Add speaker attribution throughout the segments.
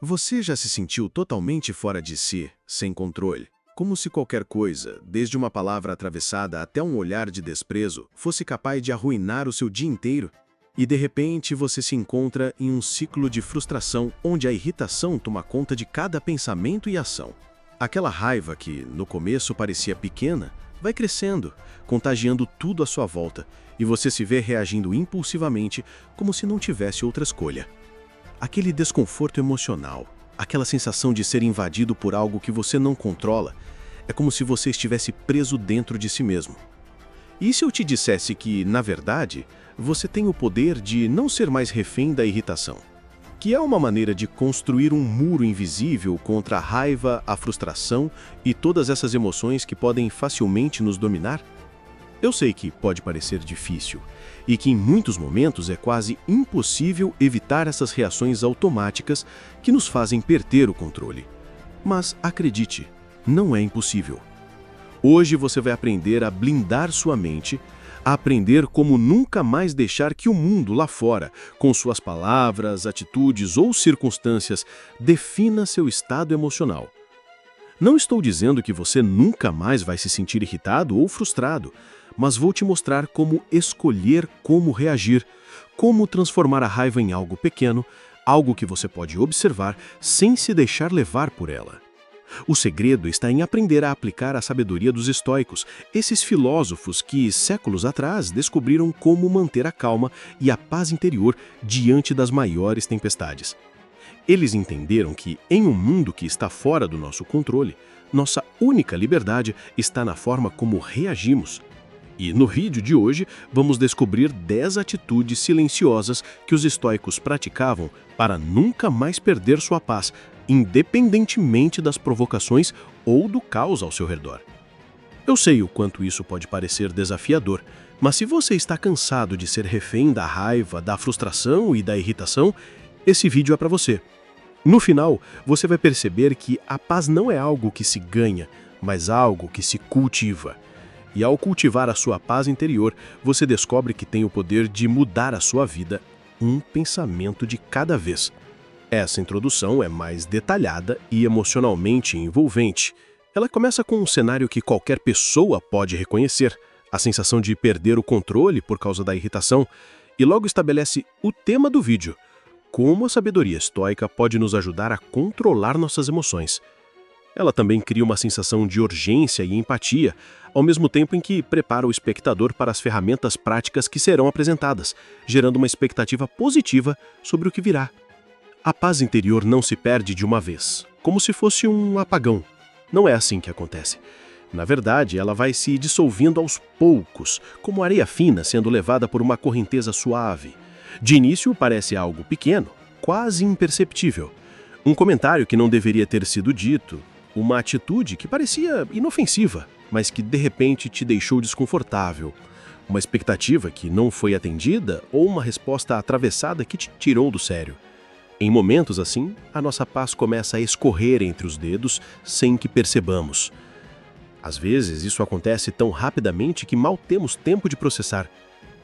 Speaker 1: Você já se sentiu totalmente fora de si, sem controle? Como se qualquer coisa, desde uma palavra atravessada até um olhar de desprezo, fosse capaz de arruinar o seu dia inteiro? E de repente você se encontra em um ciclo de frustração onde a irritação toma conta de cada pensamento e ação. Aquela raiva que, no começo, parecia pequena, vai crescendo, contagiando tudo à sua volta, e você se vê reagindo impulsivamente como se não tivesse outra escolha. Aquele desconforto emocional, aquela sensação de ser invadido por algo que você não controla, é como se você estivesse preso dentro de si mesmo. E se eu te dissesse que, na verdade, você tem o poder de não ser mais refém da irritação? Que é uma maneira de construir um muro invisível contra a raiva, a frustração e todas essas emoções que podem facilmente nos dominar? Eu sei que pode parecer difícil e que em muitos momentos é quase impossível evitar essas reações automáticas que nos fazem perder o controle. Mas acredite, não é impossível. Hoje você vai aprender a blindar sua mente, a aprender como nunca mais deixar que o mundo lá fora, com suas palavras, atitudes ou circunstâncias, defina seu estado emocional. Não estou dizendo que você nunca mais vai se sentir irritado ou frustrado, mas vou te mostrar como escolher como reagir, como transformar a raiva em algo pequeno, algo que você pode observar sem se deixar levar por ela. O segredo está em aprender a aplicar a sabedoria dos estoicos, esses filósofos que, séculos atrás, descobriram como manter a calma e a paz interior diante das maiores tempestades. Eles entenderam que, em um mundo que está fora do nosso controle, nossa única liberdade está na forma como reagimos. E no vídeo de hoje, vamos descobrir 10 atitudes silenciosas que os estoicos praticavam para nunca mais perder sua paz, independentemente das provocações ou do caos ao seu redor. Eu sei o quanto isso pode parecer desafiador, mas se você está cansado de ser refém da raiva, da frustração e da irritação, esse vídeo é para você. No final, você vai perceber que a paz não é algo que se ganha, mas algo que se cultiva. E ao cultivar a sua paz interior, você descobre que tem o poder de mudar a sua vida um pensamento de cada vez. Essa introdução é mais detalhada e emocionalmente envolvente. Ela começa com um cenário que qualquer pessoa pode reconhecer, a sensação de perder o controle por causa da irritação, e logo estabelece o tema do vídeo: como a sabedoria estoica pode nos ajudar a controlar nossas emoções. Ela também cria uma sensação de urgência e empatia, ao mesmo tempo em que prepara o espectador para as ferramentas práticas que serão apresentadas, gerando uma expectativa positiva sobre o que virá. A paz interior não se perde de uma vez, como se fosse um apagão. Não é assim que acontece. Na verdade, ela vai se dissolvendo aos poucos, como areia fina sendo levada por uma correnteza suave. De início, parece algo pequeno, quase imperceptível. Um comentário que não deveria ter sido dito, uma atitude que parecia inofensiva, mas que de repente te deixou desconfortável. Uma expectativa que não foi atendida ou uma resposta atravessada que te tirou do sério. Em momentos assim, a nossa paz começa a escorrer entre os dedos sem que percebamos. Às vezes, isso acontece tão rapidamente que mal temos tempo de processar.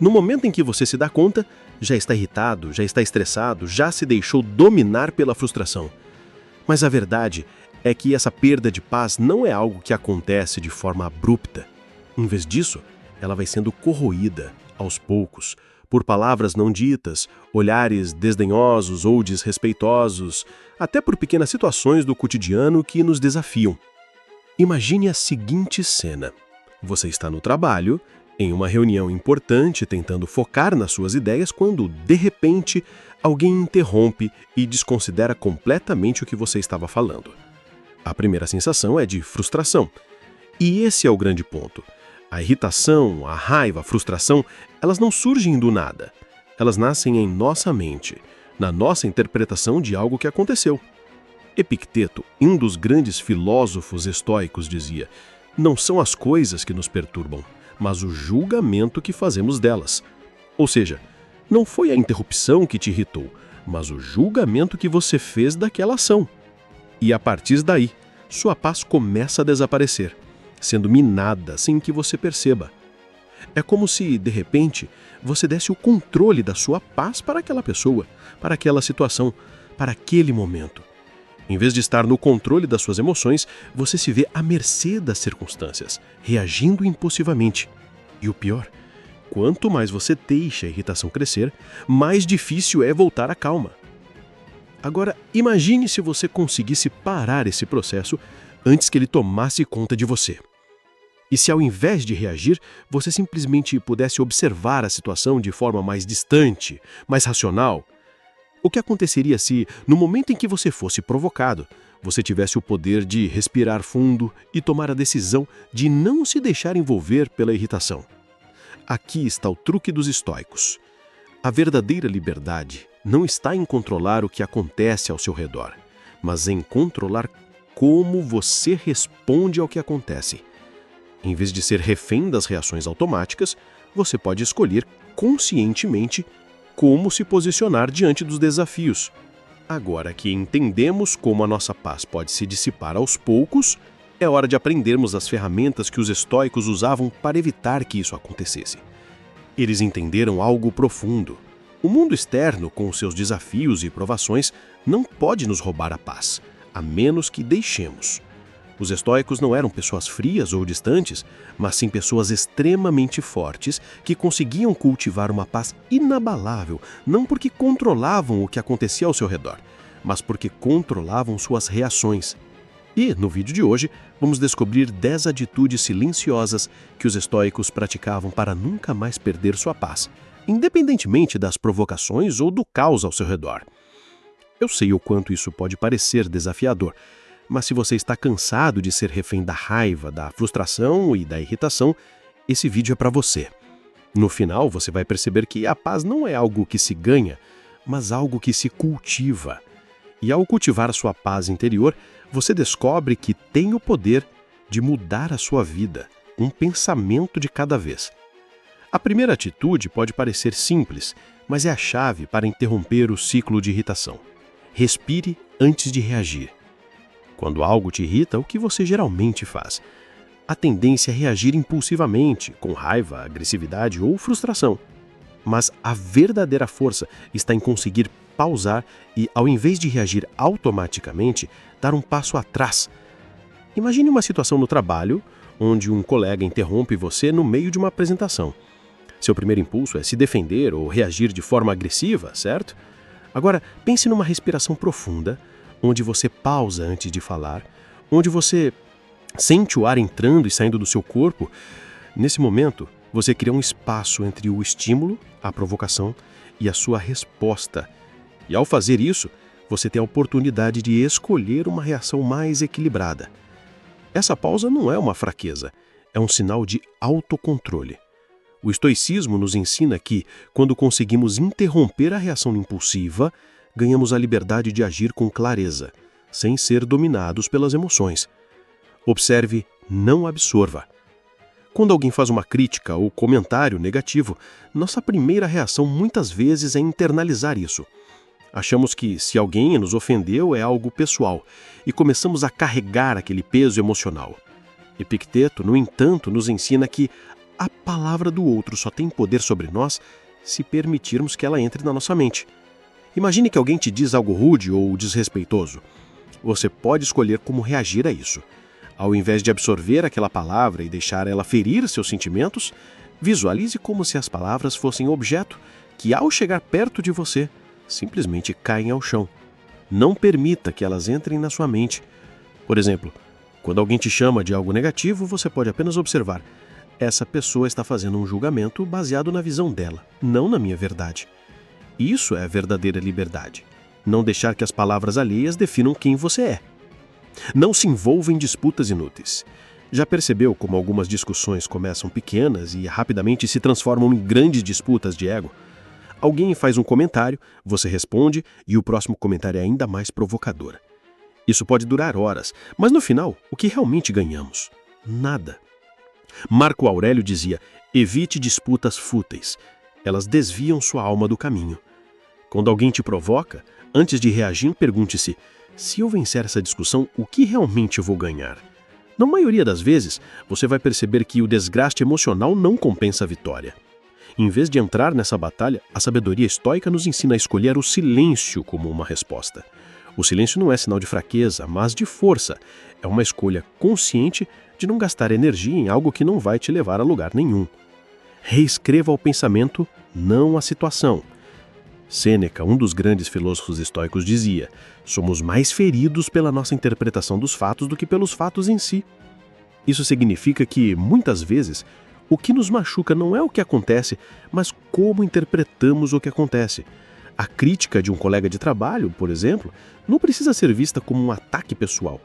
Speaker 1: No momento em que você se dá conta, já está irritado, já está estressado, já se deixou dominar pela frustração. Mas a verdade é que essa perda de paz não é algo que acontece de forma abrupta. Em vez disso, ela vai sendo corroída, aos poucos, por palavras não ditas, olhares desdenhosos ou desrespeitosos, até por pequenas situações do cotidiano que nos desafiam. Imagine a seguinte cena. Você está no trabalho, em uma reunião importante, tentando focar nas suas ideias, quando, de repente, alguém interrompe e desconsidera completamente o que você estava falando. A primeira sensação é de frustração. E esse é o grande ponto. A irritação, a raiva, a frustração, elas não surgem do nada. Elas nascem em nossa mente, na nossa interpretação de algo que aconteceu. Epicteto, um dos grandes filósofos estoicos, dizia: não são as coisas que nos perturbam, mas o julgamento que fazemos delas. Ou seja, não foi a interrupção que te irritou, mas o julgamento que você fez daquela ação. E a partir daí, sua paz começa a desaparecer, sendo minada sem que você perceba. É como se, de repente, você desse o controle da sua paz para aquela pessoa, para aquela situação, para aquele momento.
Speaker 2: Em vez de estar no controle das suas emoções, você se vê à mercê das circunstâncias, reagindo impulsivamente. E o pior, quanto mais você deixa a irritação crescer, mais difícil é voltar à calma. Agora, imagine se você conseguisse parar esse processo antes que ele tomasse conta de você. E se ao invés de reagir, você simplesmente pudesse observar a situação de forma mais distante, mais racional? O que aconteceria se, no momento em que você fosse provocado, você tivesse o poder de respirar fundo e tomar a decisão de não se deixar envolver pela irritação? Aqui está o truque dos estoicos. A verdadeira liberdade não está em controlar o que acontece ao seu redor, mas em controlar como você responde ao que acontece. Em vez de ser refém das reações automáticas, você pode escolher conscientemente como se posicionar diante dos desafios. Agora que entendemos como a nossa paz pode se dissipar aos poucos, é hora de aprendermos as ferramentas que os estoicos usavam para evitar que isso acontecesse. Eles entenderam algo profundo. O mundo externo, com seus desafios e provações, não pode nos roubar a paz, a menos que deixemos. Os estoicos não eram pessoas frias ou distantes, mas sim pessoas extremamente fortes que conseguiam cultivar uma paz inabalável, não porque controlavam o que acontecia ao seu redor, mas porque controlavam suas reações. E, no vídeo de hoje, vamos descobrir 10 atitudes silenciosas que os estoicos praticavam para nunca mais perder sua paz, independentemente das provocações ou do caos ao seu redor. Eu sei o quanto isso pode parecer desafiador, mas se você está cansado de ser refém da raiva, da frustração e da irritação, esse vídeo é para você. No final, você vai perceber que a paz não é algo que se ganha, mas algo que se cultiva. E ao cultivar a sua paz interior, você descobre que tem o poder de mudar a sua vida, um pensamento de cada vez. A primeira atitude pode parecer simples, mas é a chave para interromper o ciclo de irritação. Respire antes de reagir. Quando algo te irrita, o que você geralmente faz? A tendência é reagir impulsivamente, com raiva, agressividade ou frustração. Mas a verdadeira força está em conseguir pausar e, ao invés de reagir automaticamente, dar um passo atrás. Imagine uma situação no trabalho, onde um colega interrompe você no meio de uma apresentação. Seu primeiro impulso é se defender ou reagir de forma agressiva, certo? Agora, pense numa respiração profunda, onde você pausa antes de falar, onde você sente o ar entrando e saindo do seu corpo. Nesse momento, você cria um espaço entre o estímulo, a provocação e a sua resposta. E ao fazer isso, você tem a oportunidade de escolher uma reação mais equilibrada. Essa pausa não é uma fraqueza, é um sinal de autocontrole. O estoicismo nos ensina que, quando conseguimos interromper a reação impulsiva, ganhamos a liberdade de agir com clareza, sem ser dominados pelas emoções. Observe, não absorva. Quando alguém faz uma crítica ou comentário negativo, nossa primeira reação muitas vezes é internalizar isso. Achamos que se alguém nos ofendeu é algo pessoal e começamos a carregar aquele peso emocional. Epicteto, no entanto, nos ensina que a palavra do outro só tem poder sobre nós se permitirmos que ela entre na nossa mente. Imagine que alguém te diz algo rude ou desrespeitoso. Você pode escolher como reagir a isso. Ao invés de absorver aquela palavra e deixar ela ferir seus sentimentos, visualize como se as palavras fossem objeto que, ao chegar perto de você, simplesmente caem ao chão. Não permita que elas entrem na sua mente. Por exemplo, quando alguém te chama de algo negativo, você pode apenas observar: essa pessoa está fazendo um julgamento baseado na visão dela, não na minha verdade. Isso é a verdadeira liberdade. Não deixar que as palavras alheias definam quem você é. Não se envolva em disputas inúteis. Já percebeu como algumas discussões começam pequenas e rapidamente se transformam em grandes disputas de ego? Alguém faz um comentário, você responde e o próximo comentário é ainda mais provocador. Isso pode durar horas, mas no final, o que realmente ganhamos? Nada. Marco Aurélio dizia: evite disputas fúteis. Elas desviam sua alma do caminho. Quando alguém te provoca, antes de reagir, pergunte-se: se eu vencer essa discussão, o que realmente vou ganhar? Na maioria das vezes, você vai perceber que o desgaste emocional não compensa a vitória. Em vez de entrar nessa batalha, a sabedoria estoica nos ensina a escolher o silêncio como uma resposta. O silêncio não é sinal de fraqueza, mas de força. É uma escolha consciente de não gastar energia em algo que não vai te levar a lugar nenhum. Reescreva o pensamento, não a situação. Sêneca, um dos grandes filósofos estoicos, dizia: somos mais feridos pela nossa interpretação dos fatos do que pelos fatos em si. Isso significa que, muitas vezes, o que nos machuca não é o que acontece, mas como interpretamos o que acontece. A crítica de um colega de trabalho, por exemplo, não precisa ser vista como um ataque pessoal.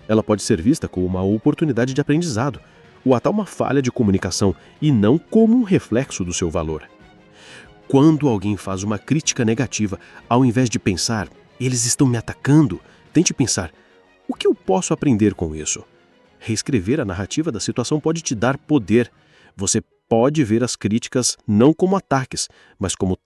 Speaker 2: Ela pode ser vista como uma oportunidade de aprendizado, ou até uma falha de comunicação, e não como um reflexo do seu valor. Quando alguém faz uma crítica negativa, ao invés de pensar, eles estão me atacando, tente pensar, o que eu posso aprender com isso? Reescrever a narrativa da situação pode te dar poder. Você pode ver as críticas não como ataques, mas como